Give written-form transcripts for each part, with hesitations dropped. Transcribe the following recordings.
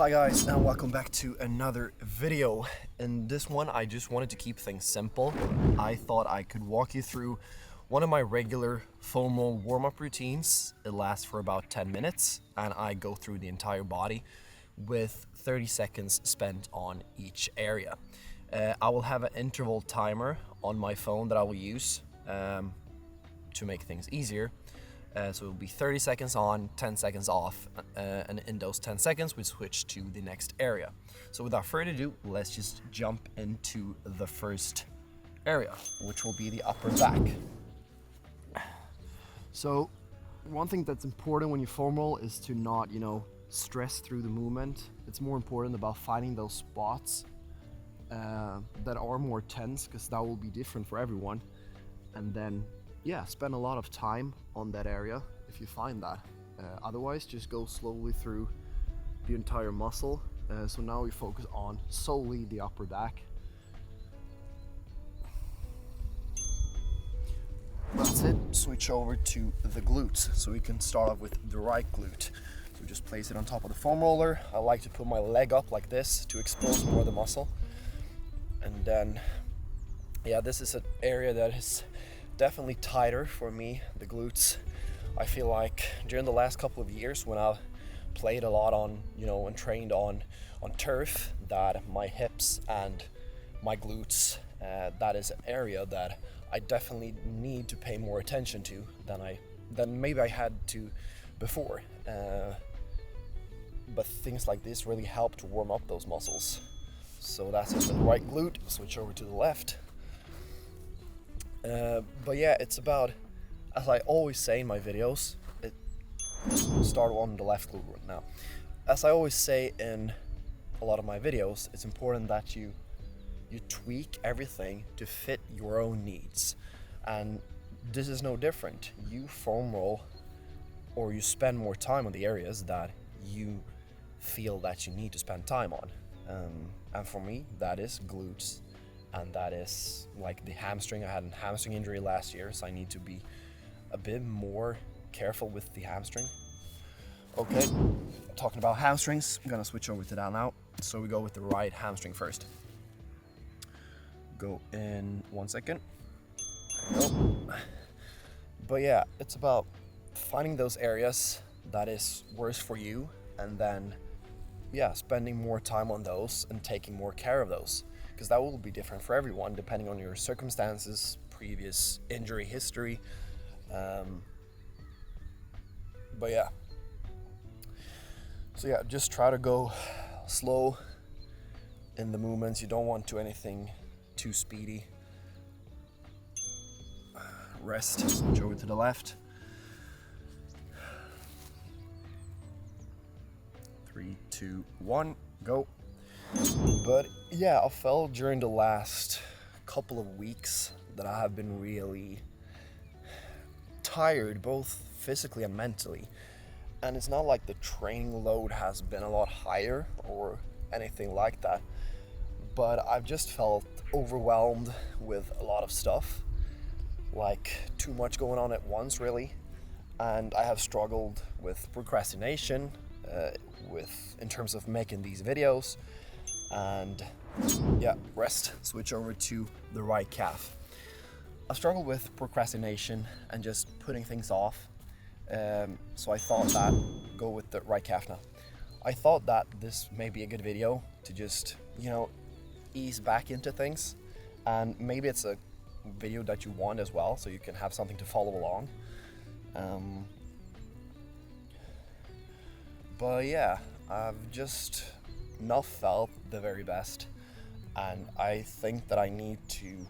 Hi guys, and welcome back to another video. In this one I just wanted to keep things simple. I thought I could walk you through one of my regular foam roll warm-up routines. It lasts for about 10 minutes and I go through the entire body with 30 seconds spent on each area. I will have an interval timer on my phone that I will use to make things easier. So it will be 30 seconds on, 10 seconds off, and in those 10 seconds we switch to the next area. So without further ado, let's just jump into the first area, which will be the upper back. So one thing that's important when you foam roll is to not, stress through the movement. It's more important about finding those spots that are more tense, because that will be different for everyone. And then spend a lot of time on that area if you find that. Otherwise, just go slowly through the entire muscle. So now we focus on solely the upper back. That's it. Switch over to the glutes. So we can start off with the right glute. So just place it on top of the foam roller. I like to put my leg up like this to expose more of the muscle. And then, this is an area that is definitely tighter for me, the glutes. I feel like during the last couple of years when I played a lot on, and trained on turf, that my hips and my glutes, that is an area that I definitely need to pay more attention to than maybe I had to before. But things like this really help to warm up those muscles. So that's it for the right glute. Switch over to the left. It's about, as I always say in my videos, start on the left glute right now. As I always say in a lot of my videos, it's important that you tweak everything to fit your own needs. And this is no different. You foam roll, or you spend more time on the areas that you feel that you need to spend time on. And for me, that is glutes. And that is like the hamstring. I had a hamstring injury last year, so I need to be a bit more careful with the hamstring. Okay, talking about hamstrings, I'm gonna switch over to that now. So we go with the right hamstring first. Go in 1 second. There we go. But it's about finding those areas that is worse for you, and then spending more time on those and taking more care of those. Because that will be different for everyone depending on your circumstances, previous injury history. Just try to go slow in the movements. You don't want to anything too speedy. Rest, switch over to the left. 3, 2, 1, go. But I felt during the last couple of weeks that I have been really tired, both physically and mentally. And it's not like the training load has been a lot higher or anything like that, but I've just felt overwhelmed with a lot of stuff, like too much going on at once really. And I have struggled with procrastination, in terms of making these videos. And rest, switch over to the right calf. I struggle with procrastination and just putting things off. So I thought that, go with the right calf now. I thought that this may be a good video to just, ease back into things. And maybe it's a video that you want as well, so you can have something to follow along. I've just not felt the very best, and I think that I need to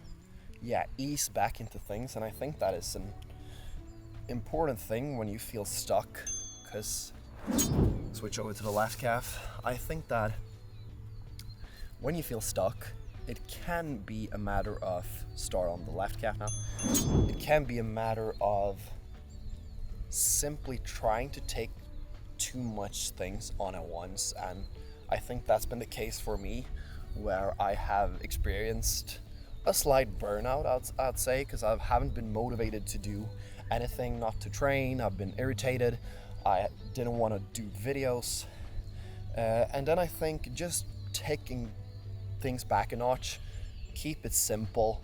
ease back into things. And I think that is an important thing when you feel stuck, because switch over to the left calf. I think that when you feel stuck, it can be a matter of, start on the left calf now, it can be a matter of simply trying to take too much things on at once. And I think that's been the case for me, where I have experienced a slight burnout, I'd say, because I haven't been motivated to do anything, not to train. I've been irritated. I didn't want to do videos. And then I think just taking things back a notch, keep it simple.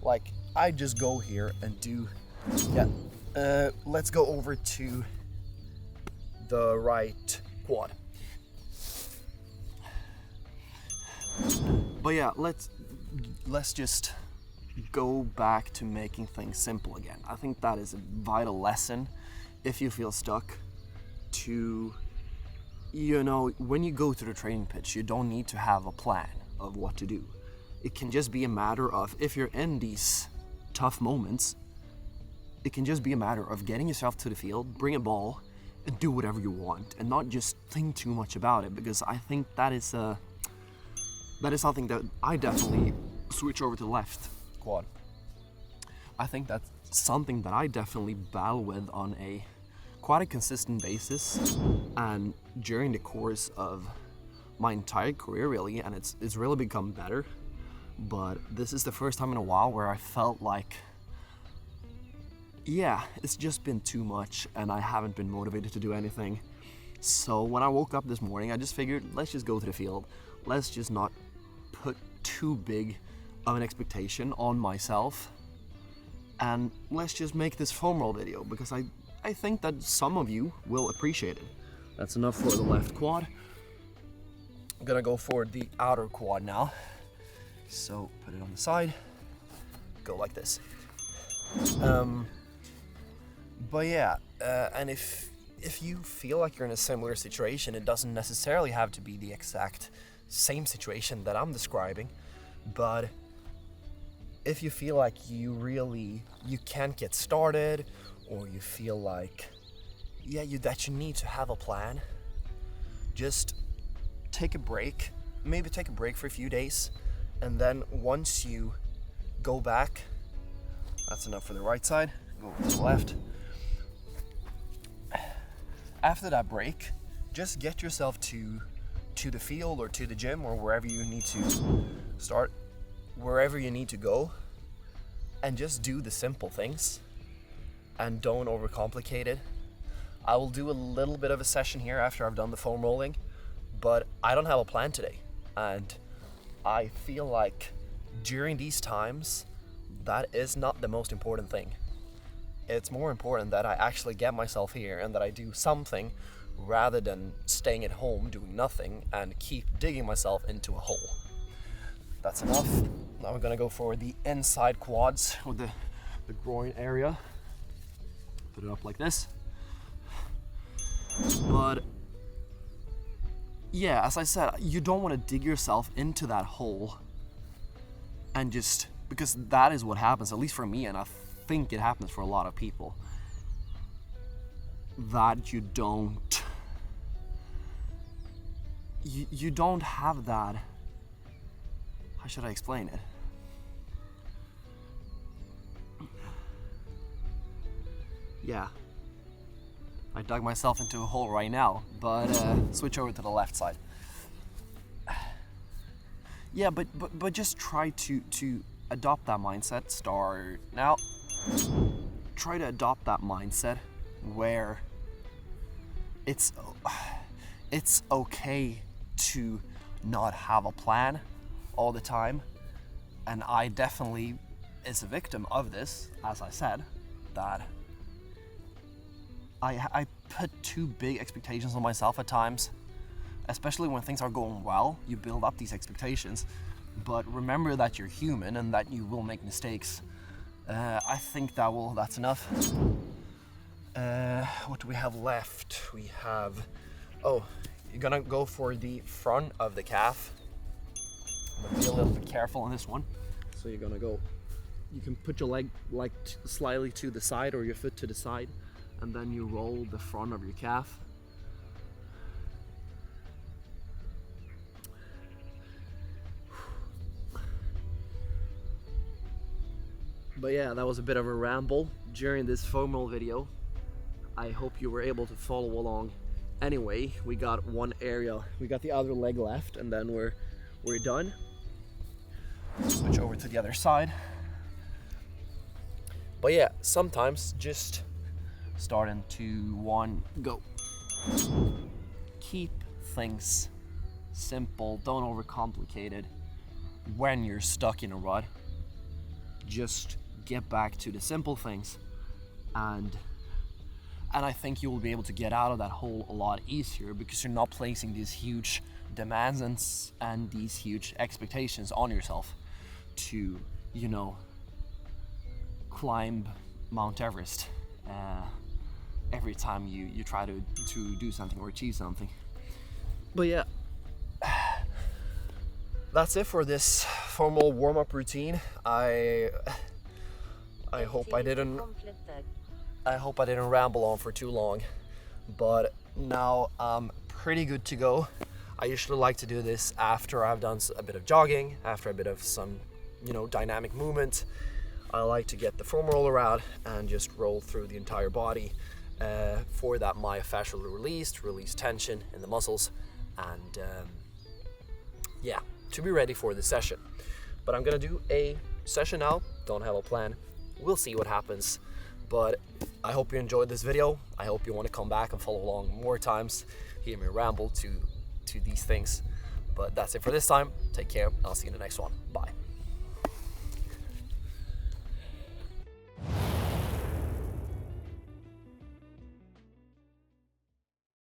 Like, I just go here and do, let's go over to the right quad. But yeah, let's just go back to making things simple again. I think that is a vital lesson if you feel stuck to, when you go to the training pitch, you don't need to have a plan of what to do. It can just be a matter of, if you're in these tough moments, it can just be a matter of getting yourself to the field, bring a ball, and do whatever you want, and not just think too much about it, because I think that is something that I definitely switch over to the left quad. I think that's something that I definitely battle with on a quite a consistent basis, and during the course of my entire career really, and it's really become better. But this is the first time in a while where I felt like, it's just been too much and I haven't been motivated to do anything. So when I woke up this morning, I just figured, let's just go to the field. Let's just not put too big of an expectation on myself, and let's just make this foam roll video, because I think that some of you will appreciate it. That's enough for the left quad. I'm gonna go for the outer quad now. So put it on the side, go like this. But yeah, and if you feel like you're in a similar situation, it doesn't necessarily have to be the exact same situation that I'm describing, but if you feel like you can't get started, or you feel like that you need to have a plan, just take a break. Maybe take a break for a few days, and then once you go back, that's enough for the right side, go over to the left. After that break, just get yourself to the field or to the gym or wherever you need to start, wherever you need to go, and just do the simple things and don't overcomplicate it. I will do a little bit of a session here after I've done the foam rolling, but I don't have a plan today, and I feel like during these times that is not the most important thing. It's more important that I actually get myself here and that I do something, rather than staying at home doing nothing and keep digging myself into a hole. That's enough. Now we're gonna go for the inside quads with the groin area. Put it up like this. But yeah, as I said, you don't want to dig yourself into that hole and just, because that is what happens, at least for me, and I think it happens for a lot of people, that you don't have that, how should I explain it? Yeah, I dug myself into a hole right now, but switch over to the left side. Yeah, but just try to adopt that mindset. Start now. Try to adopt that mindset where it's okay to not have a plan all the time. And I definitely is a victim of this, as I said, that I put too big expectations on myself at times, especially when things are going well. You build up these expectations, but remember that you're human and that you will make mistakes. I think that's enough. What do we have left? We have, you're gonna go for the front of the calf. I'm gonna be a little bit careful on this one. So you're gonna go, you can put your leg like slightly to the side or your foot to the side, and then you roll the front of your calf. But yeah, that was a bit of a ramble during this foam roll video. I hope you were able to follow along. Anyway, we got one area, we got the other leg left, and then we're done. Switch over to the other side. But yeah, sometimes just start in 2, 1, go. Keep things simple, don't overcomplicate it when you're stuck in a rut. Just get back to the simple things, and I think you will be able to get out of that hole a lot easier, because you're not placing these huge demands and these huge expectations on yourself to, you know, climb Mount Everest every time you try to do something or achieve something. But yeah, that's it for this formal warm-up routine. I hope I didn't ramble on for too long, but now I'm pretty good to go. I usually like to do this after I've done a bit of jogging, after a bit of some, you know, dynamic movement. I like to get the foam roller out and just roll through the entire body. For that, myofascial release tension in the muscles, and yeah, to be ready for the session. But I'm gonna do a session now, don't have a plan. We'll see what happens, but I hope you enjoyed this video. I hope you want to come back and follow along more times, hear me ramble to these things. But that's it for this time. Take care. I'll see you in the next one. Bye.